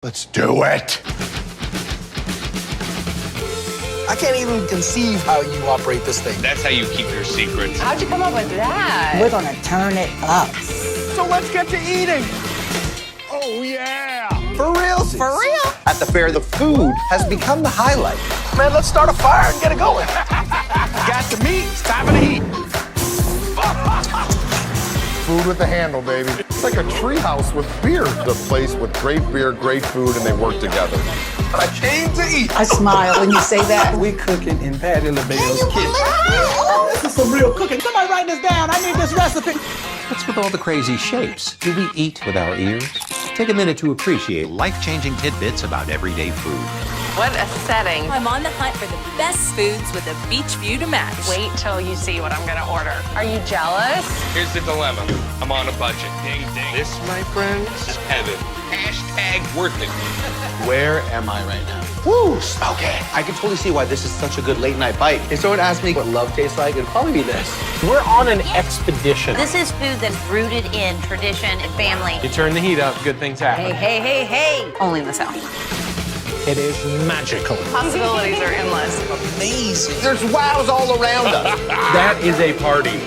Let's do it. I can't even conceive how you operate this thing. That's how you keep your secrets. How'd you come up with that? We're gonna turn it up. So let's get to eating. Oh, yeah. For real? For real? At the fair, the food has become the highlight. Man, let's start a fire and get it going. Got the meat. It's time for the heat. Food with a handle, baby. It's like a treehouse with beer. The place with great beer, great food, and they work together. But I came to eat. I smile when you say that. We cooking in Patty LaBelle's kitchen. This is some real cooking. Somebody write this down. I need this recipe. What's with all the crazy shapes? Do we eat with our ears? Take a minute to appreciate life-changing tidbits about everyday food. What a setting. I'm on the hunt for the best foods with a beach view to match. Wait till you see what I'm gonna order. Are you jealous? Here's the dilemma. I'm on a budget. Ding, ding. This, my friends, is heaven. Hashtag worth it. Where am I right now? Woo, smoke it. I can totally see why this is such a good late night bite. If someone asked me what love tastes like, it'd probably be this. We're on an expedition. This is food that's rooted in tradition and family. You turn the heat up, good things happen. Hey, hey, hey, hey. Only in the South. It is magical. Possibilities are endless. Amazing. There's wows all around us. That is a party.